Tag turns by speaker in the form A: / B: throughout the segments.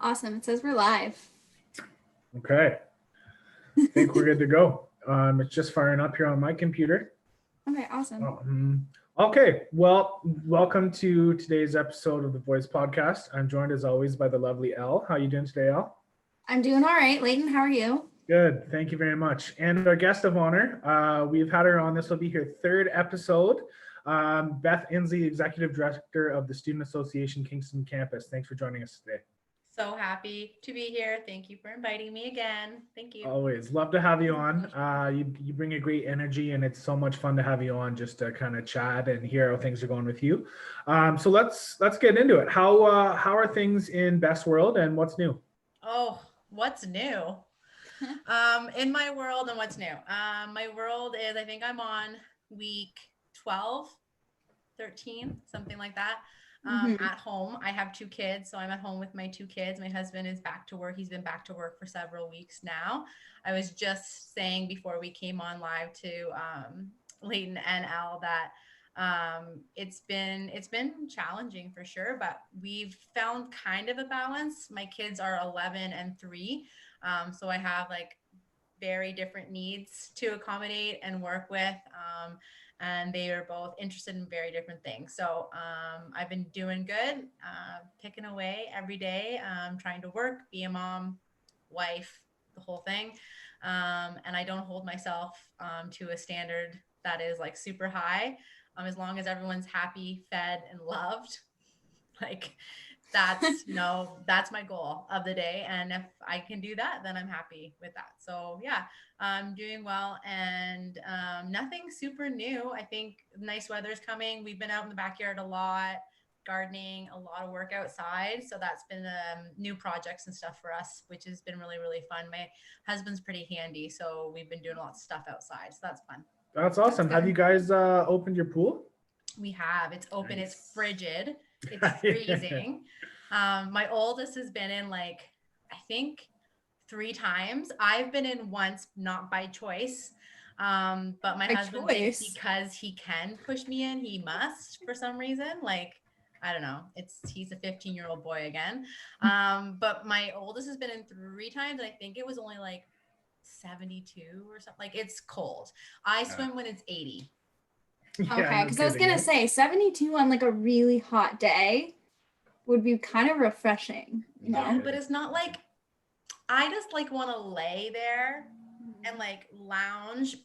A: Awesome. It says we're live.
B: Okay. I think we're good to go. It's just firing up here on my computer.
A: Okay, awesome.
B: Okay, well, welcome to today's episode of the Voice Podcast. I'm joined as always by the lovely Elle. How are you doing today, Elle?
A: I'm doing all right. Layton, how are you?
B: Good, thank you very much. And our guest of honor, we've had her on. This will be her third episode. Beth Inslee, Executive Director of the Student Association Kingston Campus. Thanks for joining us today.
C: So happy to be here. Thank you for inviting me again. Thank you.
B: Always love to have you on. You bring a great energy, and it's so much fun to have you on just to kind of chat and hear how things are going with you. So let's get into it. How are things in Beth's world, and what's new?
C: Oh, what's new? In my world and what's new? My world is, I think I'm on week 12, 13, something like that. At home. I have 2 kids, so I'm at home with my 2 kids. My husband is back to work. He's been back to work for several weeks now. I was just saying before we came on live to Layton and Al that it's been challenging for sure, but we've found kind of a balance. My kids are 11 and 3, so I have like very different needs to accommodate and work with. And they are both interested in very different things. So I've been doing good, picking away every day, trying to work, be a mom, wife, the whole thing. And I don't hold myself to a standard that is like super high. As long as everyone's happy, fed, and loved, like that's that's my goal of the day. And if I can do that, then I'm happy with that. So yeah, I'm doing well, and nothing super new. I think nice weather is coming. We've been out in the backyard a lot, gardening, a lot of work outside. So that's been new projects and stuff for us, which has been really, really fun. My husband's pretty handy, so we've been doing lots of stuff outside. So that's fun.
B: That's awesome. Have you guys opened your pool?
C: We have. It's open.
B: Nice.
C: It's frigid. It's freezing. My oldest has been in like, I think 3 times. I've been in once, not by choice. But my husband thinks because he can push me in, he must for some reason. Like, I don't know. He's a 15-year-old boy again. But my oldest has been in 3 times. And I think it was only like 72 or something. Like, it's cold. I swim when it's 80.
A: Okay, because I was gonna say 72 on like a really hot day would be kind of refreshing.
C: Yeah, but it's not like, I just like want to lay there and like lounge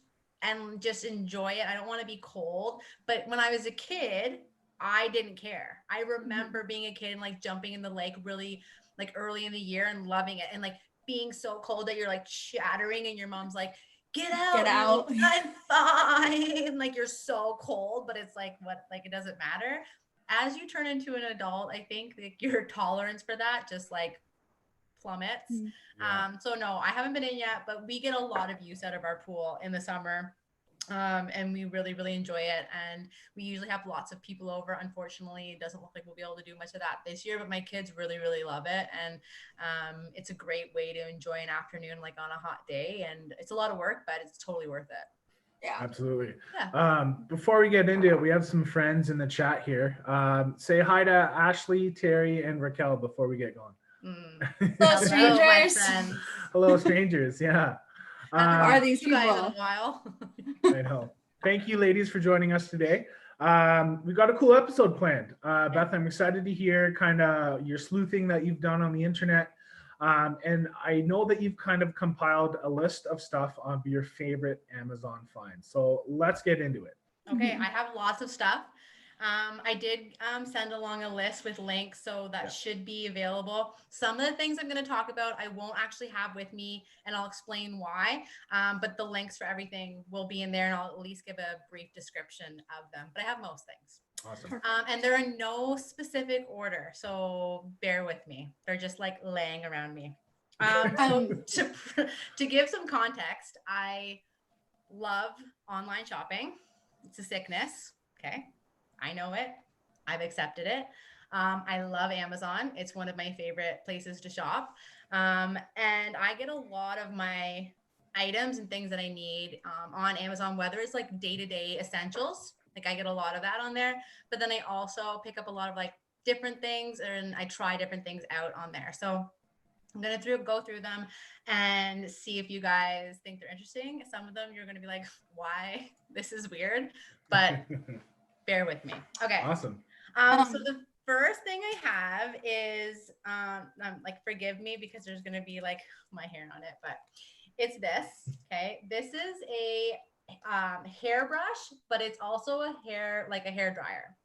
C: and just enjoy it. I don't want to be cold. But when I was a kid, I didn't care. I remember being a kid and like jumping in the lake really like early in the year and loving it, and like being so cold that you're like shattering and your mom's like, get out. I'm fine. Like, you're so cold, but it's like, what, like, it doesn't matter. As you turn into an adult, I think like your tolerance for that just like plummets. Yeah. So no, I haven't been in yet, but we get a lot of use out of our pool in the summer. And we really, really enjoy it. And we usually have lots of people over. Unfortunately, it doesn't look like we'll be able to do much of that this year, but my kids really, really love it. And it's a great way to enjoy an afternoon, like on a hot day. And it's a lot of work, but it's totally worth it.
A: Yeah,
B: absolutely.
C: Yeah.
B: Before we get into it, we have some friends in the chat here. Say hi to Ashley, Terry, and Raquel before we get going.
A: Hello, strangers.
B: Hello, strangers. Yeah.
A: Who are these people?
C: Guys in a while.
B: I know. Thank you, ladies, for joining us today. We got a cool episode planned. Beth, I'm excited to hear kind of your sleuthing that you've done on the internet. And I know that you've kind of compiled a list of stuff on your favorite Amazon finds. So let's get into it.
C: Okay, I have lots of stuff. I did send along a list with links, so that should be available. Some of the things I'm going to talk about, I won't actually have with me, and I'll explain why. But the links for everything will be in there, and I'll at least give a brief description of them. But I have most things.
B: Awesome.
C: And they're in no specific order, so bear with me. They're just like laying around me. So to give some context, I love online shopping. It's a sickness. Okay. I know it. I've accepted it. I love Amazon. It's one of my favorite places to shop. And I get a lot of my items and things that I need on Amazon, whether it's like day-to-day essentials. Like, I get a lot of that on there. But then I also pick up a lot of like different things, and I try different things out on there. So I'm going to go through them and see if you guys think they're interesting. Some of them you're going to be like, why? This is weird, but bear with me. Okay.
B: Awesome.
C: So the first thing I have is, like, forgive me because there's going to be like my hair on it, but it's this. Okay. This is a hairbrush, but it's also a hair dryer.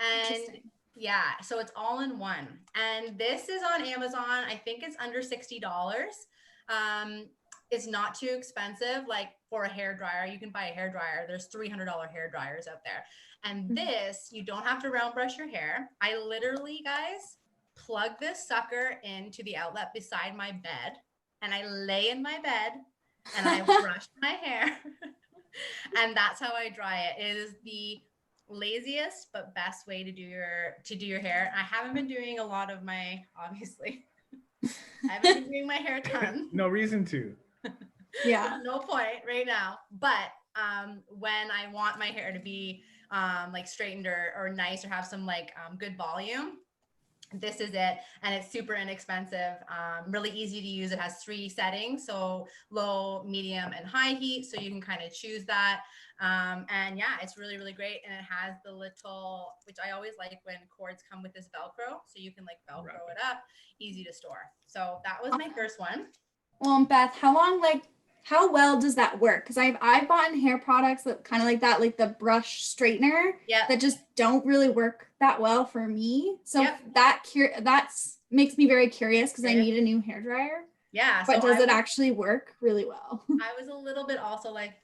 C: And yeah, so it's all in one. And this is on Amazon. I think it's under $60. It's not too expensive. Like for a hair dryer, you can buy a hair dryer. There's $300 hair dryers out there. And this, you don't have to round brush your hair. I literally, guys, plug this sucker into the outlet beside my bed, and I lay in my bed and I brush my hair. And that's how I dry it. It is the laziest but best way to do your hair. I haven't been doing a lot of my, obviously. I haven't been doing my hair a ton.
B: No reason to.
A: Yeah.
C: No point right now. But when I want my hair to be like straightened or nice or have some like good volume, this is it. And it's super inexpensive, really easy to use. It has 3 settings, so low, medium, and high heat, so you can kind of choose that. And yeah, it's really, really great. And it has the little, which I always like when cords come with this Velcro, so you can like Velcro it up, easy to store. So that was my first one.
A: Well, Beth, how well does that work? Because I've bought hair products that kind of like that, like the brush straightener, that just don't really work that well for me. So that makes me very curious because I need a new hair dryer.
C: Yeah.
A: But does it actually work really well?
C: I was a little bit also like,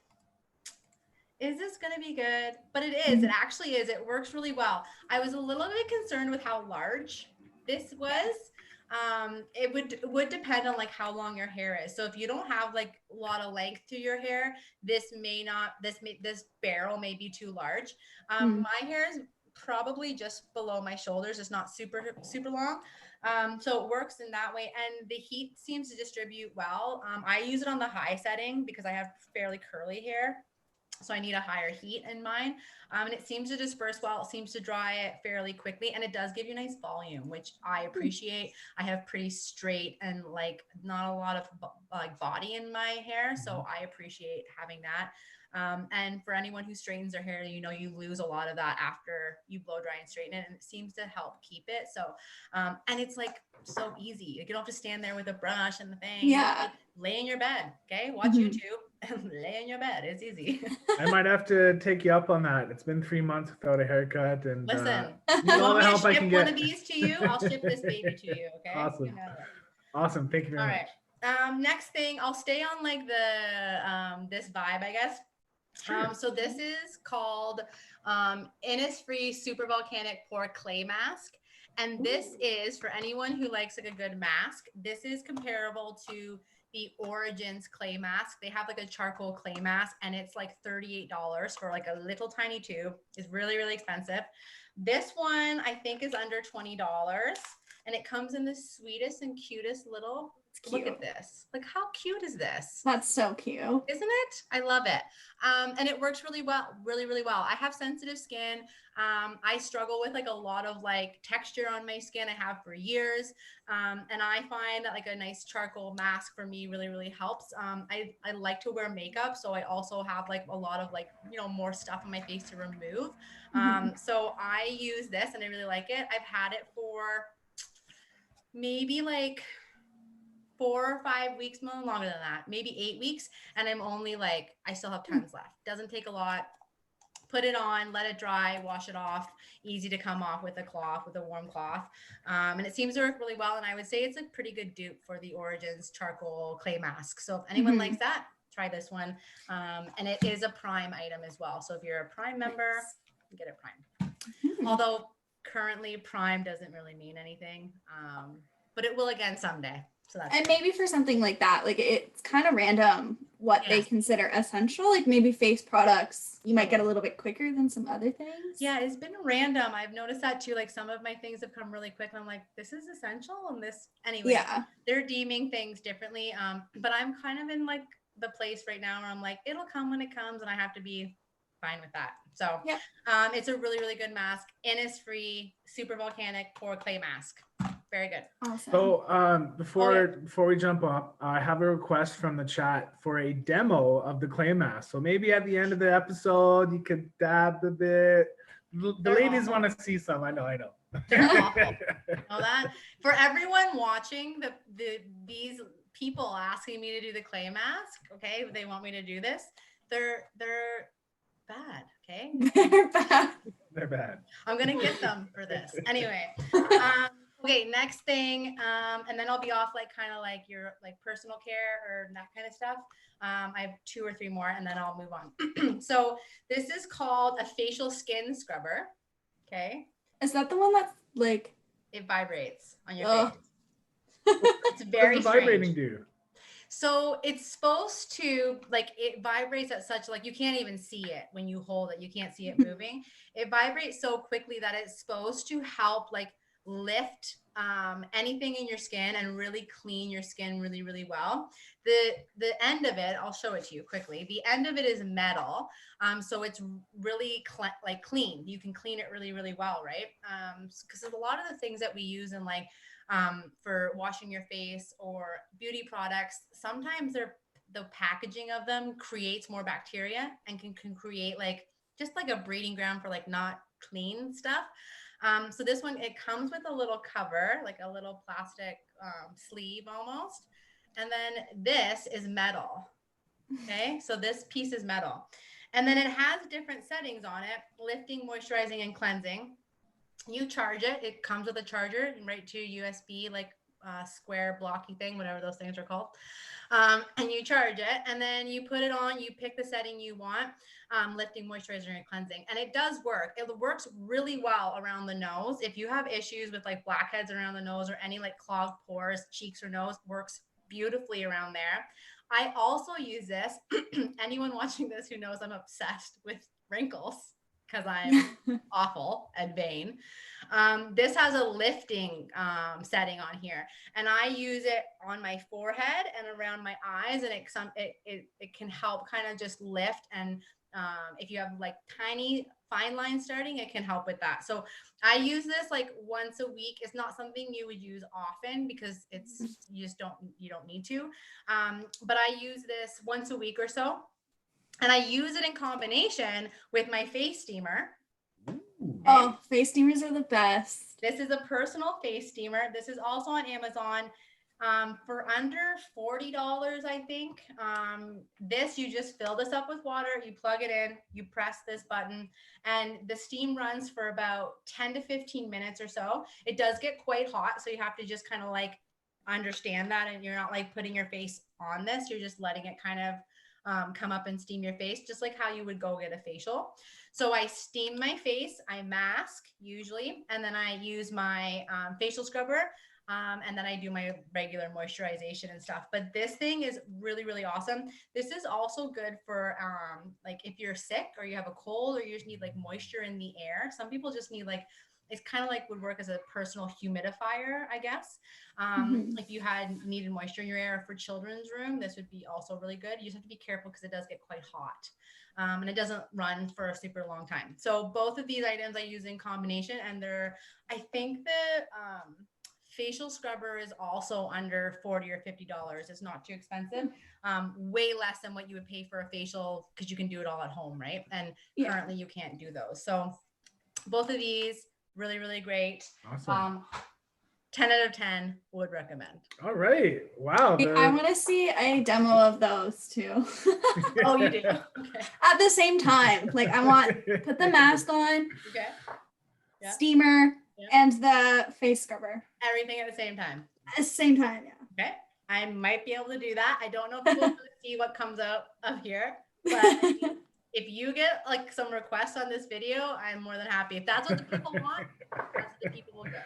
C: is this going to be good? But it is. It actually is. It works really well. I was a little bit concerned with how large this was. It would depend on like how long your hair is. So if you don't have like a lot of length to your hair, this barrel may be too large. My hair is probably just below my shoulders. It's not super, super long. So it works in that way. And the heat seems to distribute well. I use it on the high setting because I have fairly curly hair. So I need a higher heat in mine. And it seems to disperse well. It seems to dry it fairly quickly. And it does give you nice volume, which I appreciate. I have pretty straight and like not a lot of like body in my hair. So I appreciate having that. And for anyone who straightens their hair, you lose a lot of that after you blow dry and straighten it. And it seems to help keep it. So, and it's like so easy. Like, you don't have to stand there with a brush and the thing.
A: Yeah.
C: Like, lay in your bed. Okay. Watch YouTube and lay in your bed. It's easy.
B: I might have to take you up on that. It's been 3 months without a haircut, and
C: listen,
B: you
C: want
B: all the
C: me to
B: help I
C: ship
B: can
C: one
B: get.
C: of these to you? I'll ship this baby to you. Okay.
B: Awesome. Awesome. Thank you very much.
C: All right. Next thing, I'll stay on like the this vibe, I guess.
B: Sure.
C: So this is called Innisfree Super Volcanic Pore Clay Mask. And this is for anyone who likes like a good mask. This is comparable to the Origins clay mask. They have like a charcoal clay mask, and it's like $38 for like a little tiny tube. It's really, really expensive. This one I think is under $20, and it comes in the sweetest and cutest little. Look at this. Like, how cute is this?
A: That's so cute.
C: Isn't it? I love it. And it works really well, really, really well. I have sensitive skin. I struggle with like a lot of like texture on my skin. I have for years. And I find that like a nice charcoal mask for me really, really helps. I like to wear makeup. So I also have like a lot of like, more stuff on my face to remove. So I use this and I really like it. I've had it for maybe like 4 or 5 weeks, no longer than that, maybe 8 weeks. And I'm only like, I still have tons left. Doesn't take a lot. Put it on, let it dry, wash it off. Easy to come off with a warm cloth. And it seems to work really well. And I would say it's a pretty good dupe for the Origins charcoal clay mask. So if anyone likes that, try this one. And it is a Prime item as well. So if you're a Prime member, you get it Prime. Although currently Prime doesn't really mean anything, but it will again someday. So that's
A: and maybe for something like that, like it's kind of random what they consider essential. Like maybe face products, you might get a little bit quicker than some other things.
C: Yeah, it's been random. I've noticed that too. Like some of my things have come really quick and I'm like, this is essential. And this, anyway, they're deeming things differently. But I'm kind of in like the place right now where I'm like, it'll come when it comes and I have to be fine with that. So it's a really, really good mask. Innisfree Super Volcanic Pore Clay Mask. Very good.
A: Awesome.
B: So before we jump up, I have a request from the chat for a demo of the clay mask. So maybe at the end of the episode, you could dab a bit. The ladies want to see some. I know.
C: They're awful. Know that? For everyone watching, these people asking me to do the clay mask, okay, they want me to do this. They're bad, okay?
A: They're bad.
B: They're bad.
C: I'm gonna get them for this. Anyway, okay, next thing, and then I'll be off like kind of like your like personal care or that kind of stuff. I have 2 or 3 more, and then I'll move on. So this is called a facial skin scrubber. Okay.
A: Is that the one that's like
C: it vibrates on your face? It's
B: What
C: very
B: does the vibrating
C: strange.
B: do?
C: So it's supposed to like it vibrates at such like you can't even see it when you hold it. You can't see it moving. It vibrates so quickly that it's supposed to help like lift anything in your skin and really clean your skin really, really well. The end of it, I'll show it to you quickly. The end of it is metal. So it's really like clean. You can clean it really, really well, right? Because a lot of the things that we use in like for washing your face or beauty products, sometimes the packaging of them creates more bacteria and can create like just like a breeding ground for like not clean stuff. So this one, it comes with a little cover, like a little plastic sleeve almost. And then this is metal. Okay, so this piece is metal. And then it has different settings on it: lifting, moisturizing, and cleansing. You charge it. It comes with a charger right to USB, like square blocky thing, whatever those things are called. And you charge it, and then you put it on. You pick the setting you want, lifting, moisturizing, and cleansing. And it does work. It works really well around the nose. If you have issues with like blackheads around the nose or any like clogged pores, cheeks or nose, works beautifully around there. I also use this. Anyone watching this who knows I'm obsessed with wrinkles because I'm awful and vain. This has a lifting setting on here, and I use it on my forehead and around my eyes, and it can help kind of just lift. And if you have like tiny fine lines starting, it can help with that. So I use this like once a week. It's not something you would use often because you don't need to. But I use this once a week or so. And I use it in combination with my face steamer.
B: Ooh.
C: Okay.
A: Oh, face steamers are the best.
C: This is a personal face steamer. This is also on Amazon for under $40, I think. This, you just fill this up with water, you plug it in, you press this button, and the steam runs for about 10 to 15 minutes or so. It does get quite hot, so you have to just kind of like understand that, and you're not like putting your face on this. You're just letting it kind of come up and steam your face, just like how you would go get a facial. So I steam my face, I mask usually, and then I use my facial scrubber, and then I do my regular moisturization and stuff. But this thing is really, really awesome. This is also good for like if you're sick or you have a cold or you just need like moisture in the air. Some people just need like, it's kind of like would work as a personal humidifier, I guess. If you needed moisture in your air for children's room, this would be also really good. You just have to be careful because it does get quite hot, and it doesn't run for a super long time. So both of these items I use in combination, and I think the facial scrubber is also under $40 or $50. It's not too expensive, way less than what you would pay for a facial because you can do it all at home, right? And currently you can't do those. So both of these, really, really great.
B: Awesome.
C: 10 out of 10 would recommend.
B: All right. Wow.
A: I want to see a demo of those too.
C: Oh, you do? Okay.
A: At the same time. Like I want, put the mask on,
C: Okay. Yeah.
A: steamer, and the face scrubber.
C: Everything at the same time.
A: At the same time, yeah.
C: Okay. I might be able to do that. I don't know if we'll see what comes out of here, but if you get like some requests on this video, I'm more than happy. If that's what the people want, that's what the people will get.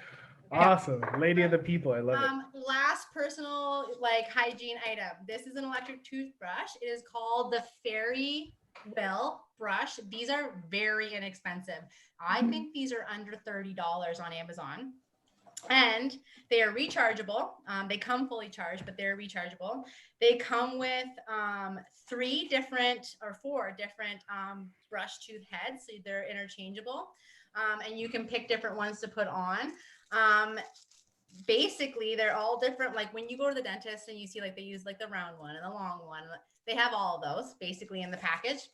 C: Okay.
B: Awesome. Lady of the people. I love it.
C: Last personal like hygiene item. This is an electric toothbrush. It is called the Fairywill brush. These are very inexpensive. I think these are under $30 on Amazon. And they are rechargeable. They come fully charged, but they're rechargeable. They come with 4 different brush tooth heads. So they're interchangeable. And you can pick different ones to put on. basically they're all different. Like when you go to the dentist and you see like they use like the round one and the long one, they have all of those basically in the package.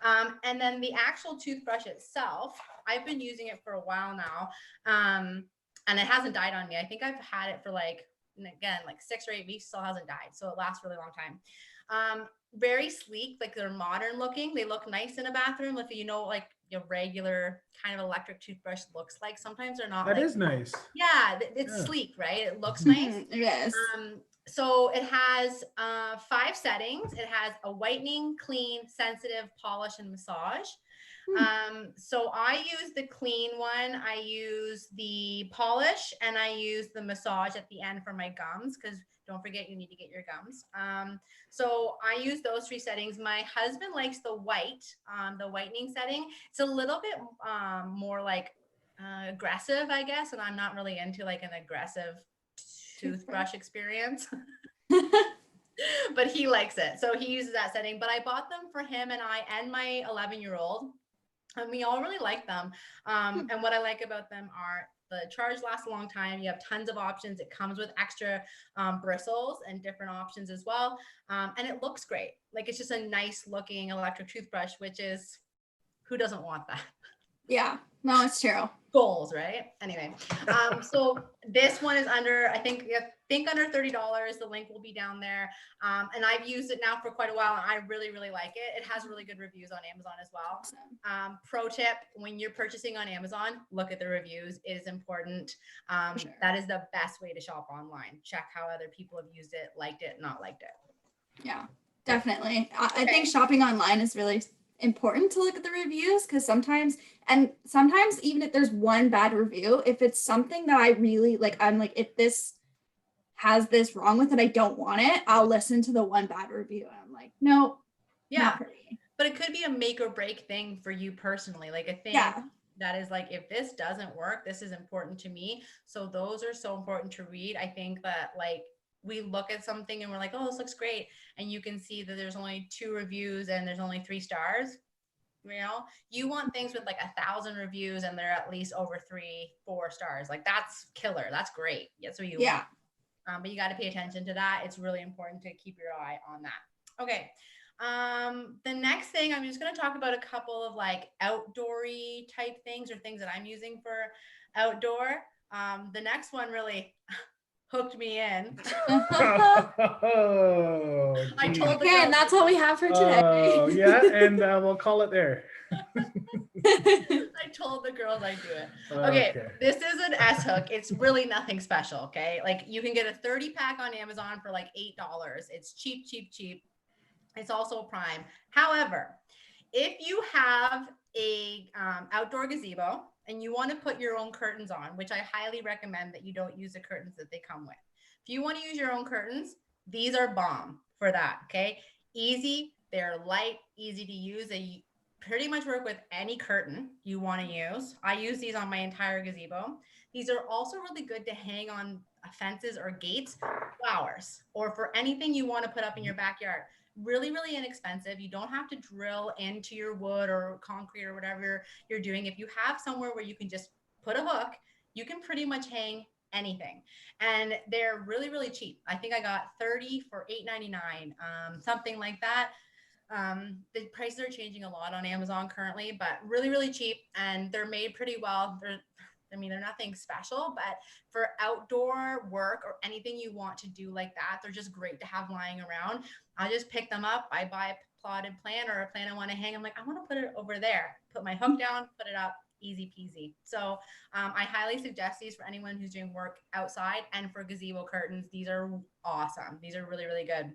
C: And then the actual toothbrush itself, I've been using it for a while now. And it hasn't died on me. I think I've had it for like, again, like 6 or 8 weeks, still hasn't died. So it lasts a really long time. Very sleek, like they're modern looking. They look nice in a bathroom. If you know, like your regular kind of electric toothbrush looks like, sometimes they're not.
B: That
C: like,
B: is nice.
C: Yeah, it's sleek, right? It looks nice.
A: Yes.
C: So it has 5 settings. It has a whitening, clean, sensitive, polish, and massage. So I use the clean one. I use the polish, and I use the massage at the end for my gums, because don't forget you need to get your gums. So I use those 3 settings. My husband likes the whitening setting. It's a little bit more like aggressive, I guess, and I'm not really into like an aggressive toothbrush experience. But he likes it, so he uses that setting. But I bought them for him and I and my 11-year-old, and we all really like them. And what I like about them are the charge lasts a long time. You have tons of options. It comes with extra bristles and different options as well. And it looks great. Like it's just a nice looking electric toothbrush, which is, who doesn't want that?
A: Yeah, no, it's true.
C: Goals, right? Anyway, so this one is under, I think under $30. The link will be down there. And I've used it now for quite a while, and I really, really like it. It has really good reviews on Amazon as well. Awesome. Pro tip, when you're purchasing on Amazon, look at the reviews. It is important. Sure. That is the best way to shop online. Check how other people have used it, liked it, not liked it.
A: Yeah, definitely. I think shopping online is really important to look at the reviews, because sometimes even if there's one bad review, if it's something that I really like, I'm like, if this has this wrong with it, I don't want it, I'll listen to the one bad review and I'm like, no, not for me.
C: But it could be a make or break thing for you personally, like a thing that is like, if this doesn't work, this is important to me. So those are so important to read. I think that like we look at something and we're like, oh, this looks great, and you can see that there's only 2 reviews and there's only 3 stars. You know, you want things with like 1,000 reviews and they're at least over 3-4 stars. Like that's killer. That's great. That's what you want. But you got to pay attention to that. It's really important to keep your eye on that. Okay. The next thing, I'm just going to talk about a couple of like outdoory type things, or things that I'm using for outdoor. The next one really hooked me in.
B: Oh,
C: I told the
A: girls, that's all we have for today.
B: Oh, yeah, and we'll call it there.
C: I told the girls I'd do it. Okay, this is an S hook. It's really nothing special, okay? Like you can get a 30-pack on Amazon for like $8. It's cheap, cheap, cheap. It's also Prime. However, if you have a outdoor gazebo and you want to put your own curtains on, which I highly recommend that you don't use the curtains that they come with. If you want to use your own curtains, these are bomb for that, okay? Easy, they're light, easy to use. They pretty much work with any curtain you want to use. I use these on my entire gazebo. These are also really good to hang on fences or gates, flowers, or for anything you want to put up in your backyard. Really, really inexpensive. You don't have to drill into your wood or concrete or whatever you're doing. If you have somewhere where you can just put a hook, you can pretty much hang anything. And they're really, really cheap. I think I got 30 for $8.99, something like that. The prices are changing a lot on Amazon currently, but really, really cheap. And they're made pretty well. They're nothing special, but for outdoor work or anything you want to do like that, they're just great to have lying around. I just pick them up. I buy a plotted plant or a plant I want to hang. I'm like, I want to put it over there. Put my hook down, put it up, easy peasy. So I highly suggest these for anyone who's doing work outside, and for gazebo curtains. These are awesome. These are really, really good.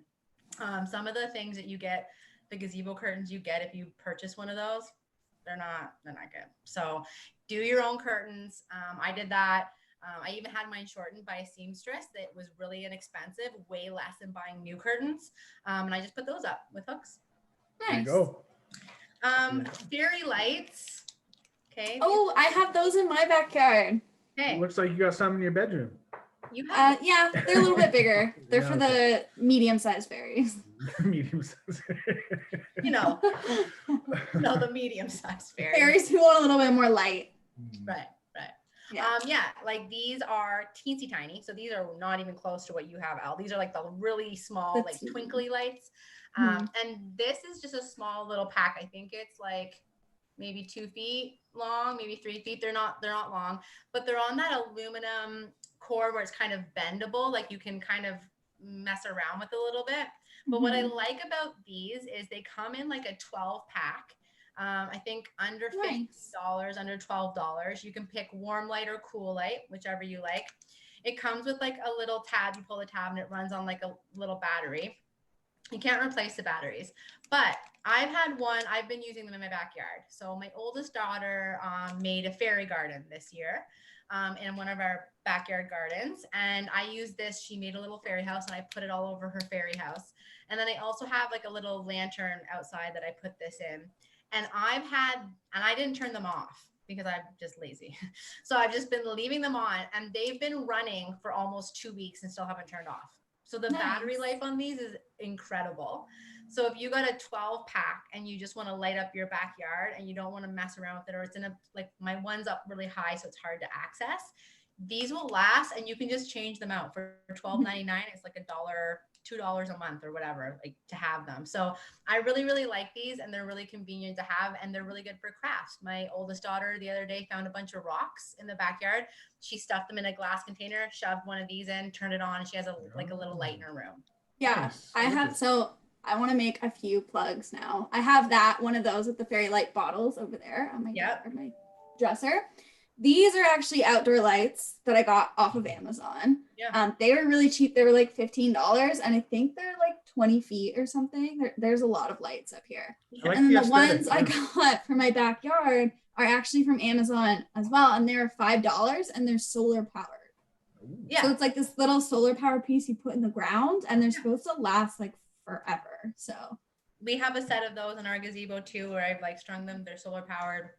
C: Some of the things that you get, the gazebo curtains you get if you purchase one of those, they're not good. So do your own curtains. I did that. I even had mine shortened by a seamstress that was really inexpensive, way less than buying new curtains. And I just put those up with hooks.
A: Nice.
B: There you go.
C: Fairy lights. Okay.
A: Oh, I have those in my backyard.
C: Okay.
B: It looks like you got some in your bedroom.
C: You have
A: yeah, they're a little bit bigger. They're for the medium-sized fairies.
B: Medium-sized.
C: The medium-sized fairies.
A: Fairies who want a little bit more light.
C: Right. Like these are teensy tiny. So these are not even close to what you have, Al. These are like the really small, like twinkly lights. And this is just a small little pack. I think it's like maybe 2 feet long, maybe 3 feet. They're not long, but they're on that aluminum core where it's kind of bendable. Like you can kind of mess around with a little bit. But what I like about these is they come in like a 12 pack. I think under $50, under $12. You can pick warm light or cool light, whichever you like. It comes with like a little tab. You pull the tab and it runs on like a little battery. You can't replace the batteries, but I've been using them in my backyard. So my oldest daughter made a fairy garden this year in one of our backyard gardens. And I used this. She made a little fairy house and I put it all over her fairy house. And then I also have like a little lantern outside that I put this in. And I didn't turn them off because I'm just lazy. So I've just been leaving them on and they've been running for almost 2 weeks and still haven't turned off. So the battery life on these is incredible. So if you got a 12 pack and you just want to light up your backyard and you don't want to mess around with it, or it's in like my one's up really high, so it's hard to access, these will last and you can just change them out for $12.99. It's like $2 a month or whatever, like to have them. So I really, really like these and they're really convenient to have and they're really good for crafts. My oldest daughter the other day found a bunch of rocks in the backyard. She stuffed them in a glass container, shoved one of these in, turned it on, and she has a little light in her room.
A: Yeah, I want to make a few plugs now. I have one of those with the fairy light bottles over there on my dresser. These are actually outdoor lights that I got off of Amazon. Yeah. They were really cheap. They were like $15 and I think they're like 20 feet or something. There's a lot of lights up here. And then the ones I got for my backyard are actually from Amazon as well. And they're $5 and they're solar powered. Yeah. So it's like this little solar power piece you put in the ground and they're supposed to last like forever. So
C: we have a set of those in our gazebo too, where I've like strung them. They're solar powered.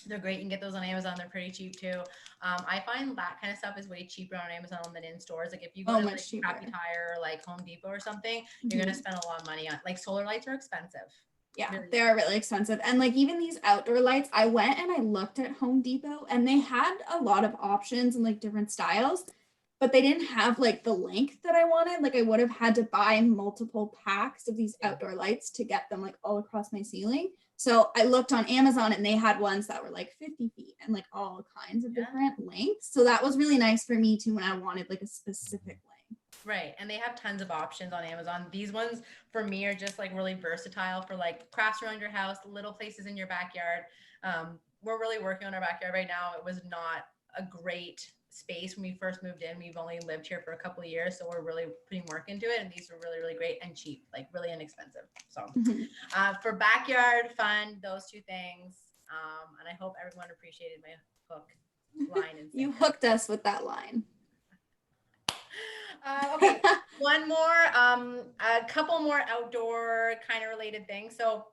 C: They're great. You can get those on Amazon. They're pretty cheap too. I find that kind of stuff is way cheaper on Amazon than in stores. Like if you go to like Happy Tire or like Home Depot or something, you're going to spend a lot of money on like solar lights are expensive.
A: Yeah, they are really expensive. And like even these outdoor lights, I went and I looked at Home Depot and they had a lot of options and like different styles, but they didn't have like the length that I wanted. Like I would have had to buy multiple packs of these outdoor lights to get them like all across my ceiling. So I looked on Amazon and they had ones that were like 50 feet and like all kinds of different lengths. So that was really nice for me too when I wanted like a specific length.
C: Right. And they have tons of options on Amazon. These ones for me are just like really versatile for like crafts around your house, little places in your backyard. We're really working on our backyard right now. It was not a great space when we first moved in. We've only lived here for a couple of years, so we're really putting work into it, and these are really, really great and cheap, like really inexpensive. So for backyard fun, those two things, and I hope everyone appreciated my hook line. And
A: you hooked us with that line.
C: Okay, one more, a couple more outdoor kind of related things. So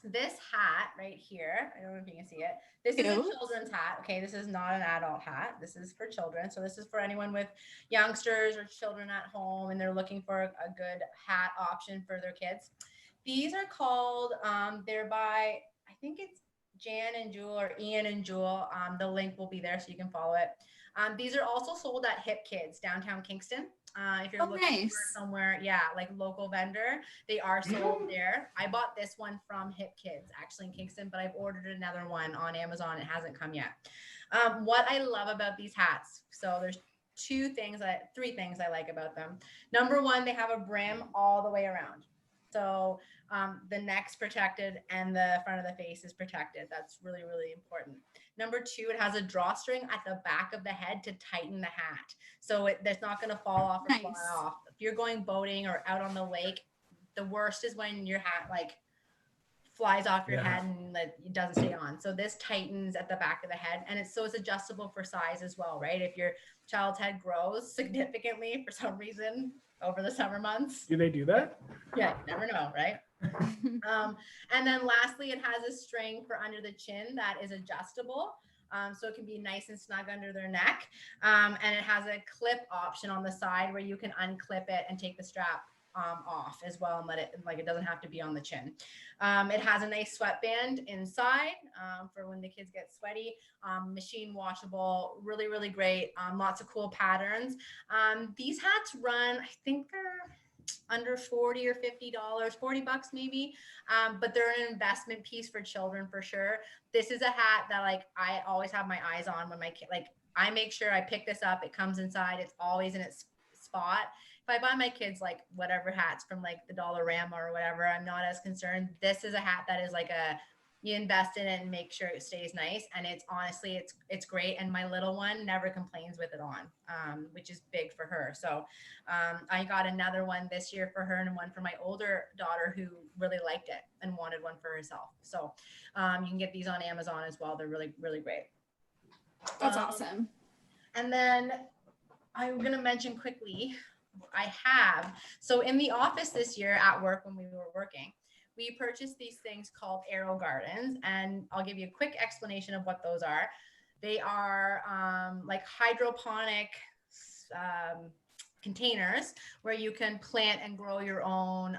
C: this hat right here, I don't know if you can see it. This is a children's hat. Okay, this is not an adult hat. This is for children. So this is for anyone with youngsters or children at home and they're looking for a good hat option for their kids. These are called, they're by, I think it's Jan and Jewel or Ian and Jewel. The link will be there so you can follow it. These are also sold at Hip Kids, downtown Kingston. If you're looking for somewhere, like local vendor, they are sold there. I bought this one from Hip Kids actually in Kingston, but I've ordered another one on Amazon. It hasn't come yet. What I love about these hats, so there's three things I like about them. Number one, they have a brim all the way around. So the neck's protected and the front of the face is protected. That's really, really important. Number two, it has a drawstring at the back of the head to tighten the hat. So that's not going to fall off or fly off. If you're going boating or out on the lake, the worst is when your hat like flies off your head and it doesn't stay on. So this tightens at the back of the head, and it's adjustable for size as well, right? If your child's head grows significantly for some reason over the summer months.
B: Do they do that?
C: Yeah, you never know, right? And then lastly, it has a string for under the chin that is adjustable. So it can be nice and snug under their neck. And it has a clip option on the side where you can unclip it and take the strap off as well and let it, like, it doesn't have to be on the chin. It has a nice sweatband inside for when the kids get sweaty. Machine washable, really, really great. Lots of cool patterns. These hats run, I think they're under $40 or $50, $40 maybe. But they're an investment piece for children for sure. This is a hat that like I always have my eyes on when my kid, like I make sure I pick this up. It comes inside. It's always in its spot. If I buy my kids like whatever hats from like the Dollarama or whatever, I'm not as concerned. This is a hat that is like you invest in it and make sure it stays nice. And it's honestly, it's great. And my little one never complains with it on, which is big for her. So I got another one this year for her and one for my older daughter who really liked it and wanted one for herself. So you can get these on Amazon as well. They're really, really great.
A: That's awesome.
C: And then I'm going to mention quickly, so in the office this year at work when we were working, we purchased these things called Aerogardens, and I'll give you a quick explanation of what those are. They are like hydroponic containers where you can plant and grow your own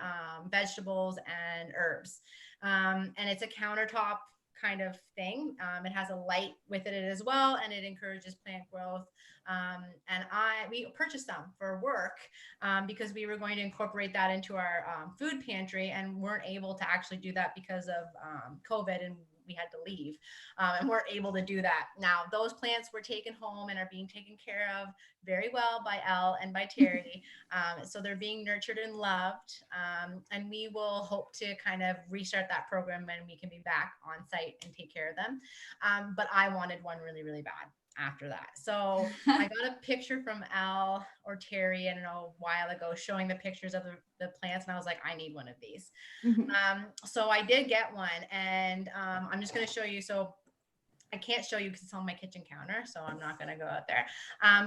C: vegetables and herbs. And it's a countertop kind of thing. It has a light with it as well, and it encourages plant growth. And we purchased them for work because we were going to incorporate that into our food pantry, and weren't able to actually do that because of COVID, and we had to leave and weren't able to do that. Now those plants were taken home and are being taken care of very well by Elle and by Terry. So they're being nurtured and loved. And we will hope to kind of restart that program when we can be back on site and take care of them. But I wanted one really, really bad after that. So I got a picture from Elle or Terry, I don't know, a while ago, showing the pictures of the plants. And I was like, I need one of these. Mm-hmm. So I did get one, and I'm just going to show you. So I can't show you because it's on my kitchen counter, so I'm not going to go out there.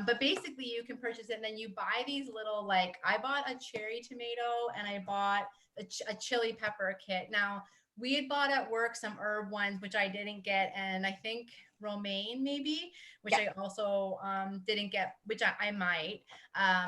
C: But basically you can purchase it, and then you buy these little, like, I bought a cherry tomato and I bought a chili pepper kit. Now we had bought at work some herb ones, which I didn't get. And I think romaine maybe, which I also didn't get, which I might.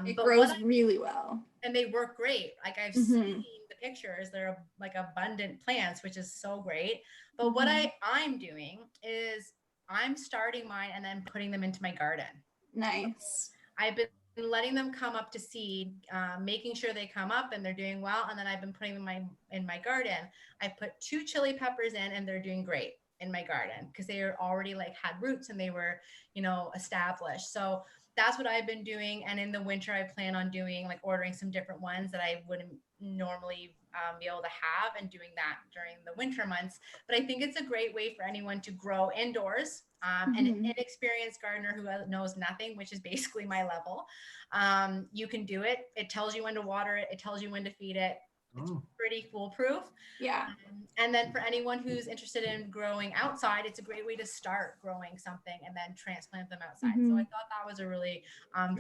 A: It grows really well.
C: And they work great. Like I've seen the pictures, they're like abundant plants, which is so great. But what I'm doing is I'm starting mine and then putting them into my garden.
A: Nice.
C: I've been letting them come up to seed, making sure they come up and they're doing well. And then I've been putting them in my garden. I put 2 chili peppers in, and they're doing great in my garden because they are already like had roots and they were, established. So that's what I've been doing. And in the winter, I plan on doing like ordering some different ones that I wouldn't normally be able to have, and doing that during the winter months. But I think it's a great way for anyone to grow indoors. An inexperienced gardener who knows nothing, which is basically my level. You can do it. It tells you when to water it. It tells you when to feed it. It's pretty foolproof.
A: Yeah.
C: And then for anyone who's interested in growing outside, it's a great way to start growing something and then transplant them outside. So I thought that was a really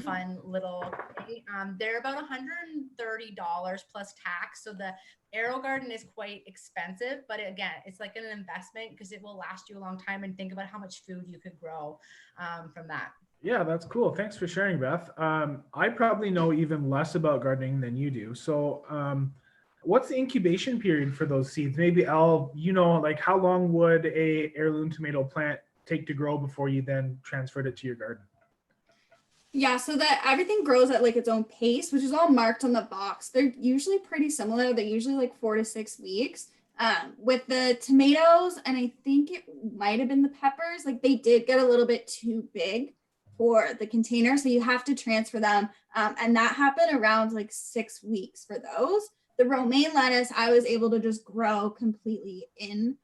C: fun little thing. They're about $130 plus tax. So the Aerogarden is quite expensive, but again, it's like an investment because it will last you a long time, and think about how much food you could grow from that.
B: Yeah, that's cool. Thanks for sharing, Beth. I probably know even less about gardening than you do. So what's the incubation period for those seeds? Maybe Elle, like how long would a heirloom tomato plant take to grow before you then transferred it to your garden?
A: Yeah, so that everything grows at like its own pace, which is all marked on the box. They're usually pretty similar. They're usually like 4 to 6 weeks. With the tomatoes, and I think it might have been the peppers, like they did get a little bit too big for the container. So you have to transfer them. And that happened around like 6 weeks for those. The romaine lettuce, I was able to just grow completely in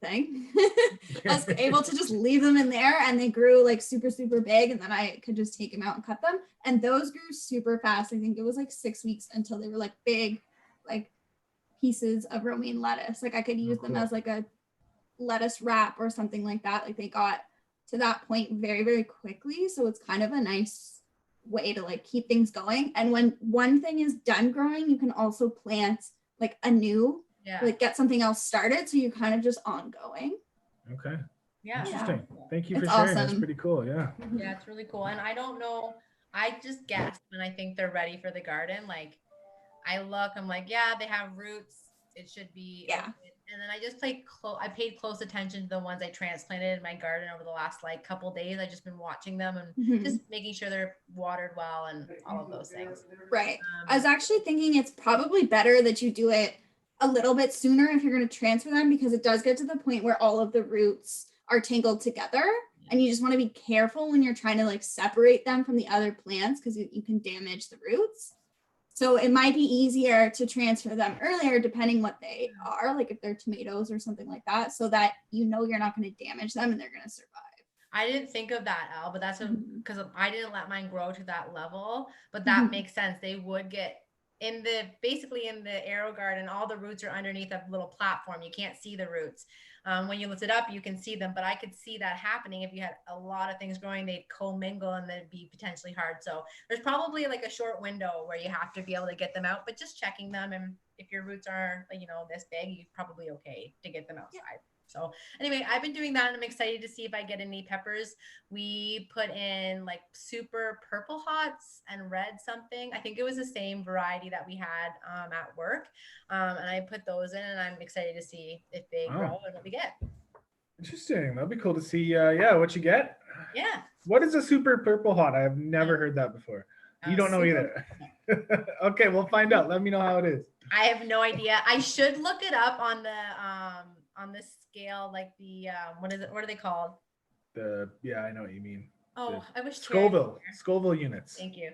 A: thing. I was able to just leave them in there, and they grew like super, super big, and then I could just take them out and cut them. And those grew super fast. I think it was like 6 weeks until they were like big, like pieces of romaine lettuce. Like I could use them as like a lettuce wrap or something like that. Like they got to that point very, very quickly. So it's kind of a nice way to like keep things going. And when one thing is done growing, you can also plant like a new, like get something else started. So you're kind of just ongoing.
B: Okay.
C: Yeah.
B: Interesting. Thank you for sharing. Awesome. That's pretty cool. Yeah.
C: Yeah, it's really cool. And I don't know I just guess when I think they're ready for the garden. Like I look, I'm like, yeah, they have roots. It should be open. And then I just I paid close attention to the ones I transplanted in my garden over the last like couple days. I just been watching them and just making sure they're watered well and all of those things.
A: Right. I was actually thinking it's probably better that you do it a little bit sooner if you're going to transfer them, because it does get to the point where all of the roots are tangled together. And you just want to be careful when you're trying to like separate them from the other plants, because you can damage the roots. So it might be easier to transfer them earlier, depending what they are, like if they're tomatoes or something like that, so that you know you're not going to damage them and they're going to survive.
C: I didn't think of that, Al, but that's because I didn't let mine grow to that level, but that makes sense. They would get basically in the Aerogarden, all the roots are underneath a little platform. You can't see the roots. When you lift it up, you can see them, but I could see that happening. If you had a lot of things growing, they'd commingle and they'd be potentially hard. So there's probably like a short window where you have to be able to get them out, but just checking them. And if your roots are, this big, you're probably okay to get them outside. Yeah. So anyway, I've been doing that and I'm excited to see if I get any peppers. We put in like super purple hots and red something. I think it was the same variety that we had at work. And I put those in and I'm excited to see if they grow and what we get.
B: Interesting. That'd be cool to see. What you get.
C: Yeah.
B: What is a super purple hot? I've never heard that before. You don't know either. Okay, we'll find out. Let me know how it is.
C: I have no idea. I should look it up on the scale, like the what is it? What are they called?
B: I know what you mean.
C: Oh, I wish
B: Scoville units.
C: Thank you.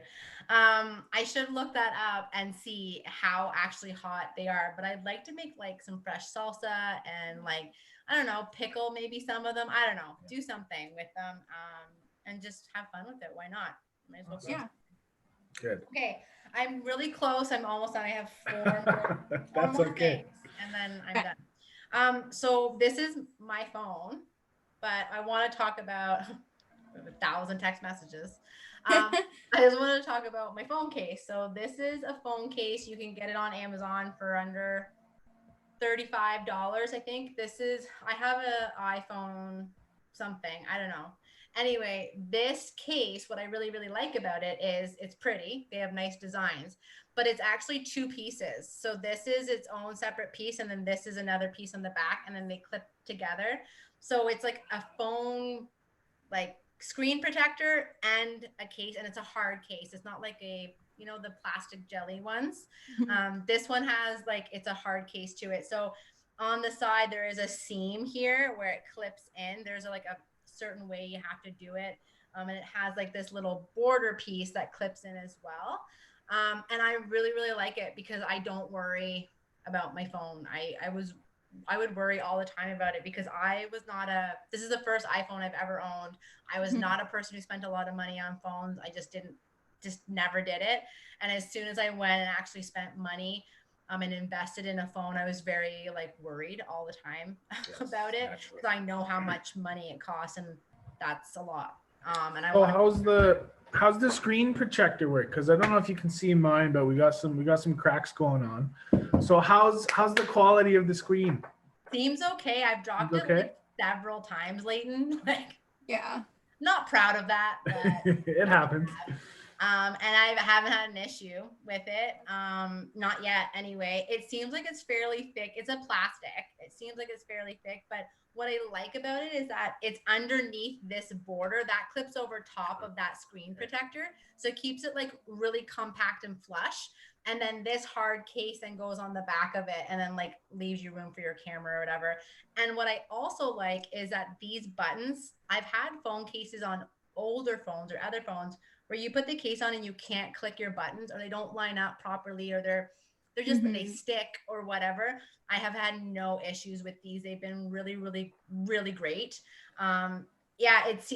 C: I should look that up and see how actually hot they are. But I'd like to make like some fresh salsa and like, I don't know, pickle maybe some of them. I don't know, do something with them and just have fun with it. Why not? Might as well.
A: Yeah.
B: Good.
C: Okay, I'm really close. I'm almost done. I have four
B: That's
C: more
B: okay.
C: things, and then I'm done. So this is my phone, but I want to talk about 1,000 text messages. I just want to talk about my phone case. So this is a phone case. You can get it on Amazon for under $35, I think. I have an iPhone something. I don't know. Anyway, this case, what I really, really like about it is it's pretty. They have nice designs, but it's actually two pieces. So this is its own separate piece, and then this is another piece on the back, and then they clip together. So it's like a phone, like screen protector and a case, and it's a hard case. It's not like the plastic jelly ones. This one has it's a hard case to it. So on the side, there is a seam here where it clips in. There's a certain way you have to do it. And it has this little border piece that clips in as well. And I really, really like it because I don't worry about my phone. I would worry all the time about it because this is the first iPhone I've ever owned. I was not a person who spent a lot of money on phones. I just never did it. And as soon as I went and actually spent money and invested in a phone, I was very worried all the time about it. Because I know how much money it costs, and that's a lot.
B: How's the screen protector work? Because I don't know if you can see mine, but we got some cracks going on. So how's the quality of the screen?
C: Seems okay. I've dropped it several times, Leighton.
A: Yeah.
C: Not proud of that, but
B: it happens.
C: And I haven't had an issue with it. Not yet anyway. It seems like it's fairly thick. It's a plastic. It seems like it's fairly thick, but what I like about it is that it's underneath this border that clips over top of that screen protector. So it keeps it really compact and flush. And then this hard case then goes on the back of it and then leaves you room for your camera or whatever. And what I also like is that these buttons, I've had phone cases on older phones or other phones where you put the case on and you can't click your buttons, or they don't line up properly, or they're just they stick or whatever. I have had no issues with these. They've been really, really, really great. It's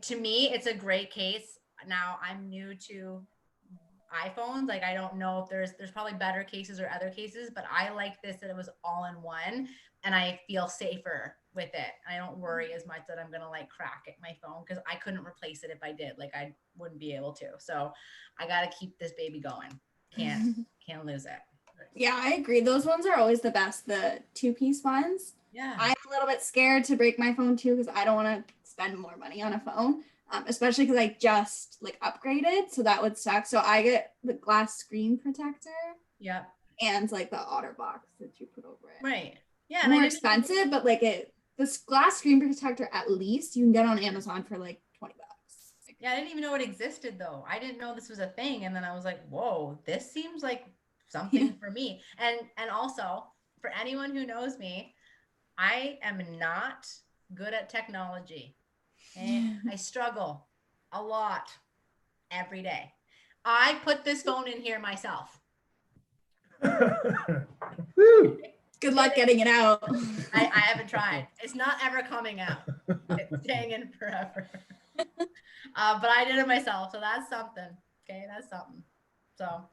C: to me, it's a great case. Now I'm new to iPhones. I don't know if there's probably better cases or other cases, but I like this that it was all in one, and I feel safer with it. I don't worry as much that I'm gonna crack at my phone, because I couldn't replace it if I did. I wouldn't be able to. So I gotta keep this baby going. Can't lose it.
A: Yeah, I agree. Those ones are always the best, the two-piece ones.
C: Yeah.
A: I'm a little bit scared to break my phone too, because I don't want to spend more money on a phone. especially because I just like upgraded, so that would suck. So I get the glass screen protector.
C: Yeah.
A: And like the otter box that you put over it.
C: Right. Yeah.
A: More expensive, but like this glass screen protector at least you can get on Amazon for like $20.
C: Yeah, I didn't even know it existed though. I didn't know this was a thing, and then I was like, whoa, this seems like something for me. And also for anyone who knows me, I am not good at technology. And I struggle a lot every day. I put this phone in here myself.
B: Woo.
A: Good luck getting it out.
C: I haven't tried. It's not ever coming out. It's staying in forever. But I did it myself, so that's something. Okay, that's something. So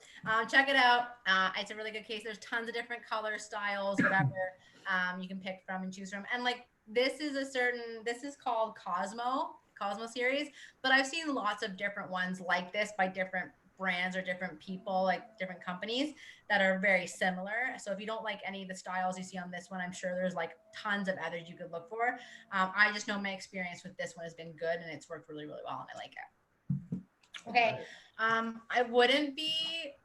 C: check it out. It's a really good case. There's tons of different color styles, whatever you can pick from and choose from. And like this is called Cosmo series, but I've seen lots of different ones like this by different brands or different people, like different companies that are very similar. So if you don't like any of the styles you see on this one, I'm sure there's like tons of others you could look for. I just know my experience with this one has been good and it's worked really, really well and I like it. Okay. I wouldn't be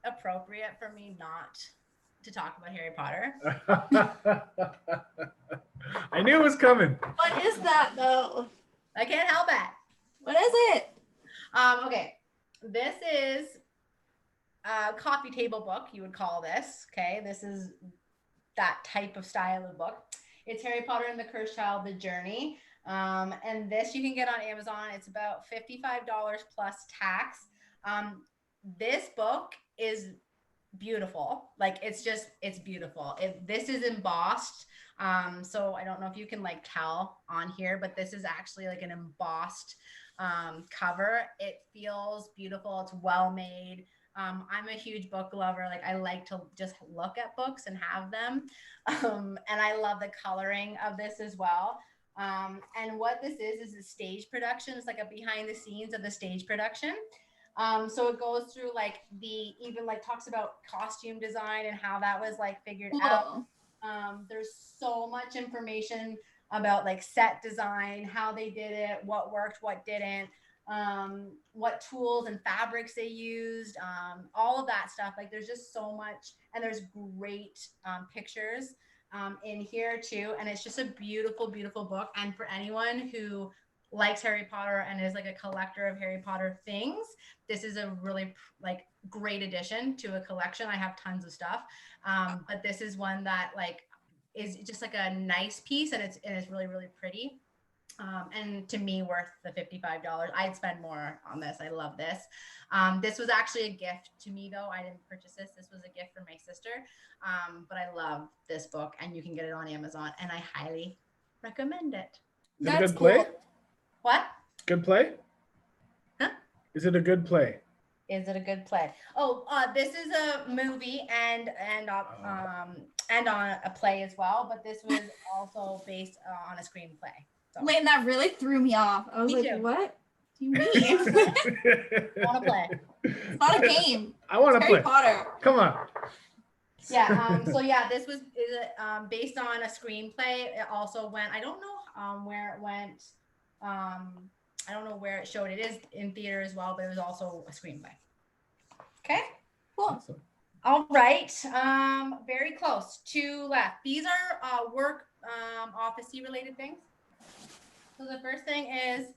C: appropriate for me not to talk about Harry Potter.
B: I knew it was coming.
A: What is that though?
C: I can't help it.
A: What is it?
C: Okay. This is a coffee table book, you would call this. Okay. This is that type of style of book. It's Harry Potter and the Cursed Child, The Journey. And this you can get on Amazon. It's about $55 plus tax. This book is beautiful. Like it's beautiful. This is embossed. So I don't know if you can like tell on here, but this is actually like an embossed cover. It feels beautiful. It's well made. I'm a huge book lover. Like I like to just look at books and have them. And I love the coloring of this as well. And what this is a stage production. It's like a behind the scenes of the stage production. So it goes through like even talks about costume design and how that was like figured out. There's so much information about like set design, how they did it, what worked, what didn't, what tools and fabrics they used, all of that stuff. Like there's just so much, and there's great pictures in here too. And it's just a beautiful, beautiful book. And for anyone who likes Harry Potter and is like a collector of Harry Potter things, this is a really like great addition to a collection. I have tons of stuff, but this is one that like is just like a nice piece, and it's really, really pretty. And to me, worth the $55. I'd spend more on this. I love this. This was actually a gift to me, though. I didn't purchase this. This was a gift from my sister. But I love this book, and you can get it on Amazon, and I highly recommend it.
B: Is it a good play?
C: What?
B: Good play?
C: Huh?
B: Is it a good play?
C: Is it a good play? Oh, this is a movie and on a play as well, but this was also based on a screenplay. So.
A: Wait, that really threw me off. I was
C: Me
A: like,
C: too.
A: what do you mean?
C: I want to play.
A: It's not a game.
B: I want to play.
A: Harry Potter.
B: Come on.
C: Yeah. So yeah, this is based on a screenplay. It also went. I don't know where it went. I don't know where it showed. It is in theater as well, but it was also a screenplay. Okay. Cool.
B: Awesome.
C: All right. Very close. 2 left. These are work office-y related things. So the first thing is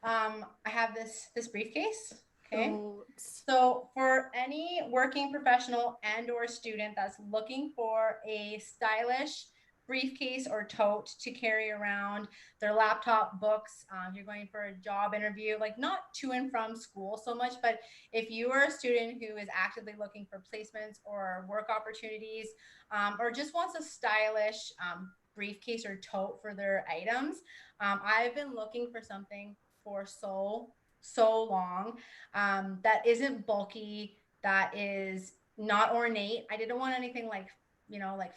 C: I have this briefcase. Okay. So for any working professional and or student that's looking for a stylish briefcase or tote to carry around their laptop, books, you're going for a job interview, like not to and from school so much, but if you are a student who is actively looking for placements or work opportunities, or just wants a stylish briefcase or tote for their items, I've been looking for something for so long that isn't bulky, that is not ornate. I didn't want anything like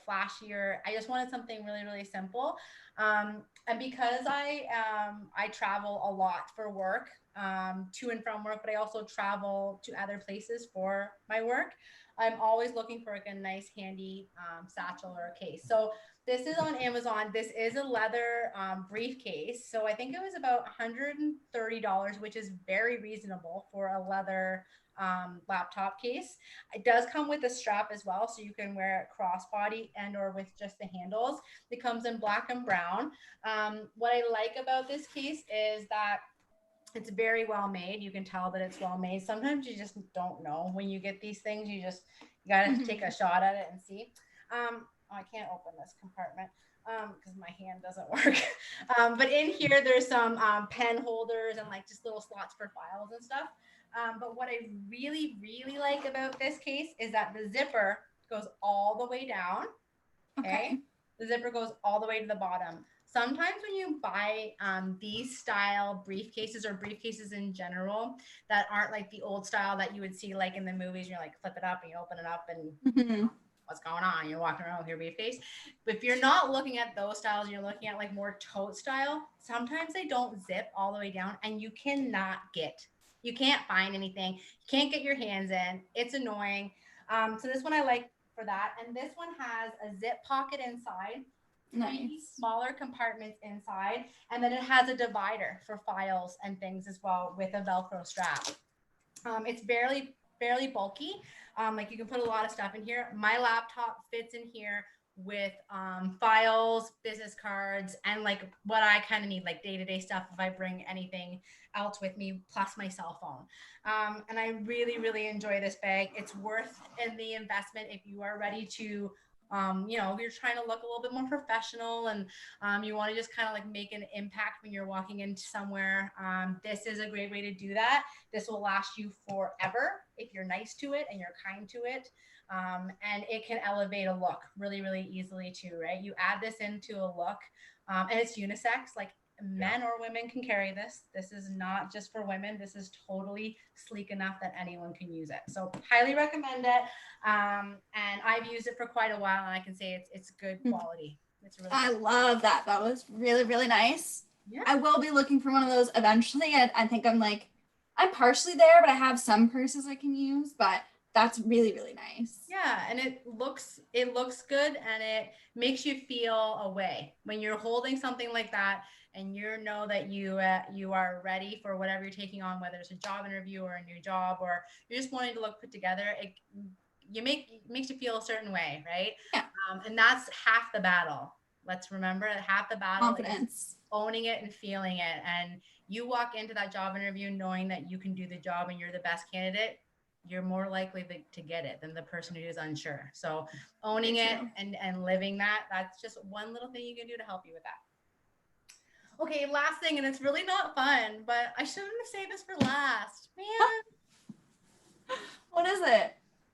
C: flashier. I just wanted something really, really simple. And because I travel a lot for work, to and from work, but I also travel to other places for my work, I'm always looking for like a nice handy satchel or a case. So This is on Amazon. This is a leather briefcase. So I think it was about $130, which is very reasonable for a leather laptop case. It does come with a strap as well, so you can wear it crossbody and or with just the handles. It comes in black and brown. What I like about this case is that it's very well made. You can tell that it's well made. Sometimes you just don't know when you get these things. You gotta take a shot at it and see. I can't open this compartment because my hand doesn't work. But in here, there's some pen holders and like just little slots for files and stuff. But what I really, really like about this case is that the zipper goes all the way down. Okay. The zipper goes all the way to the bottom. Sometimes when you buy these style briefcases or briefcases in general that aren't like the old style that you would see like in the movies, you're like flip it up and you open it up and what's going on? You're walking around with your briefcase. But if you're not looking at those styles, you're looking at like more tote style. Sometimes they don't zip all the way down and you can't find anything. You can't get your hands in. It's annoying. So this one I like for that. And this one has a zip pocket inside. Nice. Smaller compartments inside, and then it has a divider for files and things as well with a Velcro strap. It's fairly bulky. Like you can put a lot of stuff in here. My laptop fits in here with files, business cards, and like what I kind of need, like day-to-day stuff if I bring anything else with me, plus my cell phone. And I really, really enjoy this bag. It's worth in the investment if you are ready to you're trying to look a little bit more professional and you want to just kind of like make an impact when you're walking into somewhere. This is a great way to do that. This will last you forever if you're nice to it and you're kind to it. And it can elevate a look really, really easily too, right? You add this into a look and it's unisex, like men or women can carry this. This is not just for women. This is totally sleek enough that anyone can use it. So highly recommend it. And I've used it for quite a while and I can say it's good quality. It's really
A: I love that. That was really, really nice.
C: Yeah.
A: I will be looking for one of those eventually. I think I'm partially there, but I have some purses I can use, but that's really, really nice.
C: Yeah, and it looks good and it makes you feel a way when you're holding something like that and you know that you are ready for whatever you're taking on, whether it's a job interview or a new job or you're just wanting to look put together. It makes you feel a certain way, right?
A: Yeah.
C: And that's half the battle. Let's remember that half the battle
A: Confidence.
C: is owning it and feeling it. And you walk into that job interview knowing that you can do the job and you're the best candidate. You're more likely to get it than the person who is unsure. So owning it and living that's just one little thing you can do to help you with that. Okay, last thing, and it's really not fun, but I shouldn't have saved this for last. Man.
A: What is it?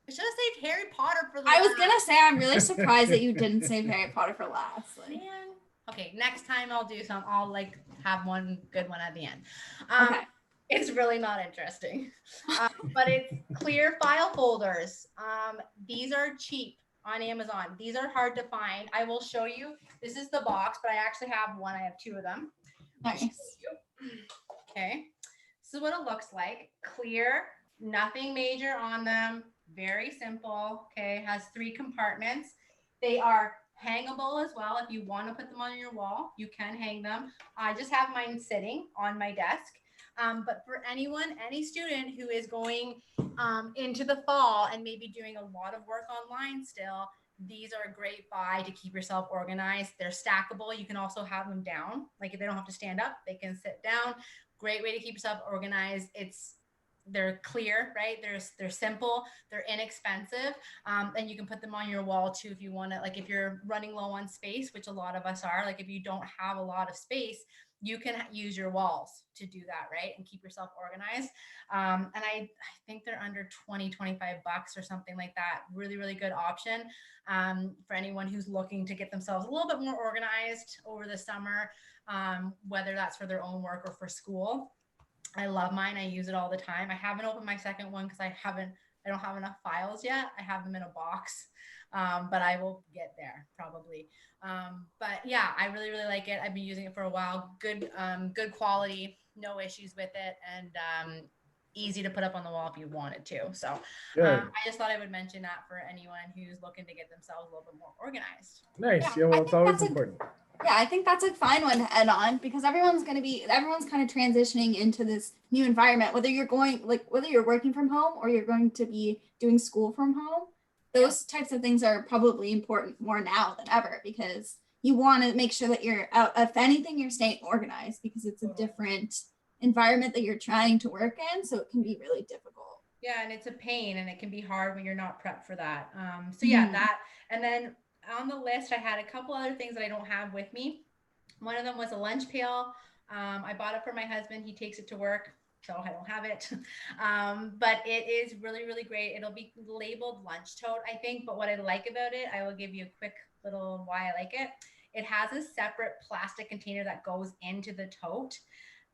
C: I should have saved Harry Potter for last.
A: I was going to say, I'm really surprised that you didn't save Harry Potter for last.
C: Man. Okay, next time I'll do some. I'll have one good one at the end. Okay. It's really not interesting, but it's clear file folders. These are cheap on Amazon. These are hard to find. I will show you. This is the box, but I actually have one. I have two of them.
A: Nice.
C: Okay. This is what it looks like. Clear, nothing major on them. Very simple. Okay. Has 3 compartments. They are hangable as well. If you want to put them on your wall, you can hang them. I just have mine sitting on my desk. But for any student who is going into the fall and maybe doing a lot of work online still, these are a great buy to keep yourself organized. They're stackable. You can also have them down. Like if they don't have to stand up, they can sit down. Great way to keep yourself organized. They're clear, right? They're simple, they're inexpensive. And you can put them on your wall too if you want to, like if you're running low on space, which a lot of us are, like if you don't have a lot of space, you can use your walls to do that, right? And keep yourself organized. And I think they're under $20-25 or something like that. Really, really good option for anyone who's looking to get themselves a little bit more organized over the summer, whether that's for their own work or for school. I love mine. I use it all the time. I haven't opened my second one because I don't have enough files yet. I have them in a box, but I will get there probably. But yeah, I really, really like it. I've been using it for a while. Good quality, no issues with it. And easy to put up on the wall if you wanted to. So I just thought I would mention that for anyone who's looking to get themselves a little bit more organized.
B: Nice. Yeah, well, it's always important.
A: Yeah, I think that's a fine one to add on because everyone's kind of transitioning into this new environment, whether you're working from home or you're going to be doing school from home. Those types of things are probably important more now than ever because you want to make sure that if anything, you're staying organized because it's a different environment that you're trying to work in. So it can be really difficult.
C: Yeah, and it's a pain and it can be hard when you're not prepped for that. So yeah, that, and then on the list, I had a couple other things that I don't have with me. One of them was a lunch pail. I bought it for my husband. He takes it to work, so I don't have it. But it is really, really great. It'll be labeled lunch tote, I think. But what I like about it, I will give you a quick little why I like it. It has a separate plastic container that goes into the tote.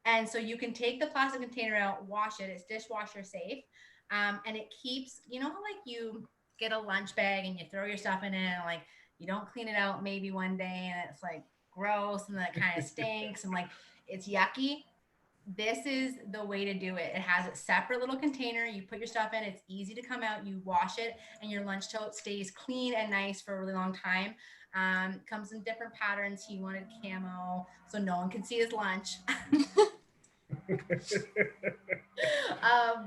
C: And so you can take the plastic container out, wash it. It's dishwasher safe. And it keeps, you know how like you get a lunch bag and you throw your stuff in it and like you don't clean it out maybe one day and it's like gross and then it kind of stinks and like it's yucky. This is the way to do it. It has a separate little container. You put your stuff in. It's easy to come out. You wash it and your lunch tote stays clean and nice for a really long time. Comes in different patterns. He wanted camo so no one can see his lunch.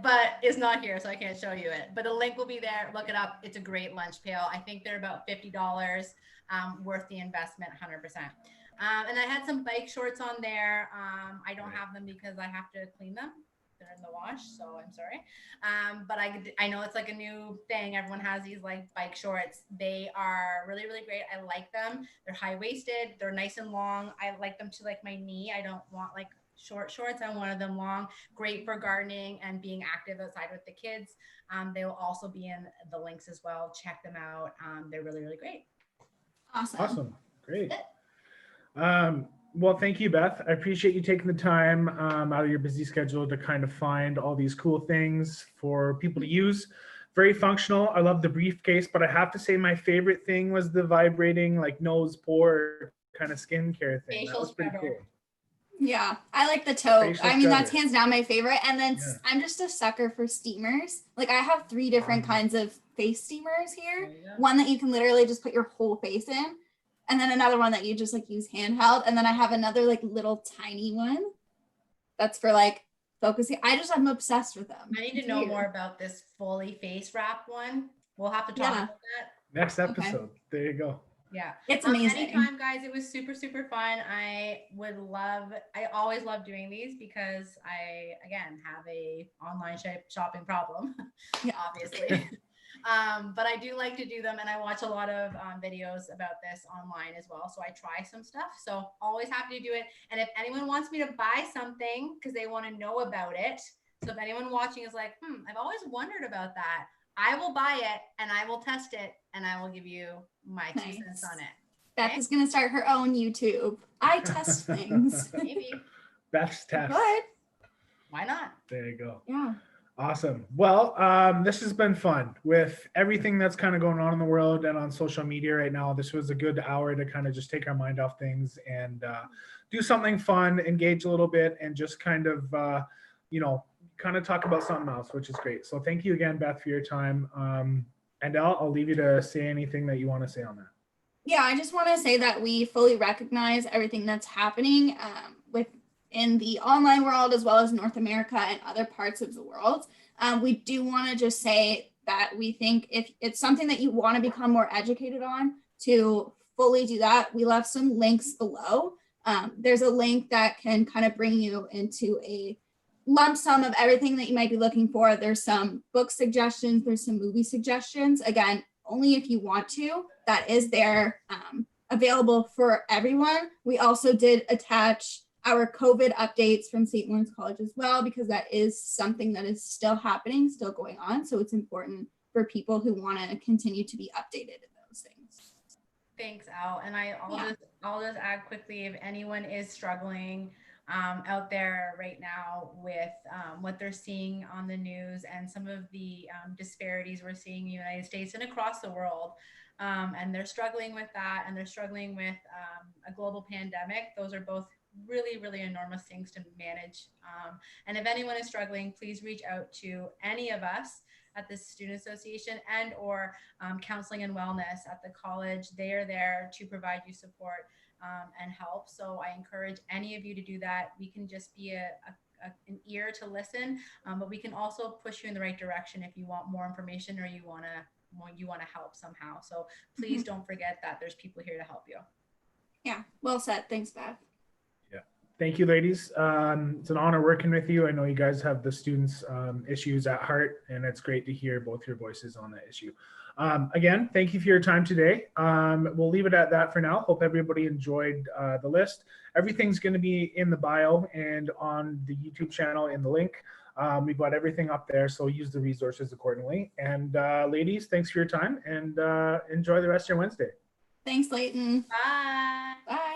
C: But it's not here, so I can't show you it. But the link will be there. Look it up. It's a great lunch pail. I think they're about $50, worth the investment, 100%. And I had some bike shorts on there. I don't have them because I have to clean them. They're in the wash, so I'm sorry. But I know it's like a new thing. Everyone has these like bike shorts. They are really, really great. I like them. They're high-waisted. They're nice and long. I like them to like my knee. I don't want like short shorts. I wanted them long. Great for gardening and being active outside with the kids. They will also be in the links as well. Check them out. They're really, really great.
B: Awesome. Great. Well, thank you, Beth. I appreciate you taking the time out of your busy schedule to kind of find all these cool things for people to use. Very functional. I love the briefcase, but I have to say my favorite thing was the vibrating like nose pore kind of skincare thing. That was pretty cool.
A: Yeah, I like the tote. I mean, that's hands down my favorite. And then I'm just a sucker for steamers. Like I have 3 different kinds of face steamers here. One that you can literally just put your whole face in. And then another one that you just like use handheld. And then I have another like little tiny one that's for like focusing. I'm obsessed with them.
C: I need to know more about this fully face wrap one. We'll have to talk about that.
B: Next episode. Okay. There you go.
C: Yeah.
A: It's amazing.
C: Anytime, guys. It was super, super fun. I always love doing these because I, again, have a online shopping problem, obviously. But I do like to do them and I watch a lot of videos about this online as well. So I try some stuff. So always happy to do it. And if anyone wants me to buy something because they want to know about it. So if anyone watching is like, I've always wondered about that. I will buy it and I will test it and I will give you my 2 cents on it.
A: Beth is going to start her own YouTube. I test things.
C: Maybe.
B: Beth's test.
A: Good.
C: Why not?
B: There you go.
A: Yeah.
B: Awesome. Well, this has been fun with everything that's kind of going on in the world and on social media right now. This was a good hour to kind of just take our mind off things and do something fun, engage a little bit, and just kind of, kind of talk about something else, which is great. So thank you again, Beth, for your time. And I'll leave you to say anything that you want to say on that.
A: Yeah, I just want to say that we fully recognize everything that's happening in the online world as well as North America and other parts of the world. We do want to just say that we think if it's something that you want to become more educated on, to fully do that, we left some links below. There's a link that can kind of bring you into a lump sum of everything that you might be looking for. There's some book suggestions, there's some movie suggestions. Again, only if you want to. That is there, available for everyone. We also did attach our COVID updates from St. Lawrence College as well, because that is something that is still happening, still going on. So it's important for people who want to continue to be updated in those things.
C: Thanks, Al. And I'll just add quickly, if anyone is struggling out there right now with what they're seeing on the news and some of the disparities we're seeing in the United States and across the world, and they're struggling with that, and they're struggling with a global pandemic. Those are both really, really enormous things to manage. And if anyone is struggling, please reach out to any of us at the Student Association and or Counseling and Wellness at the college. They are there to provide you support and help. So I encourage any of you to do that. We can just be an ear to listen, but we can also push you in the right direction if you want more information or you want to help somehow. So please don't forget that there's people here to help you.
A: Yeah, well said. Thanks, Beth.
B: Yeah, thank you, ladies. It's an honor working with you. I know you guys have the students' issues at heart, and it's great to hear both your voices on that issue. Again, thank you for your time today. We'll leave it at that for now. Hope everybody enjoyed the list. Everything's going to be in the bio and on the YouTube channel in the link. We've got everything up there, so use the resources accordingly. And ladies, thanks for your time, and enjoy the rest of your Wednesday.
A: Thanks, Leighton.
C: Bye.
A: Bye.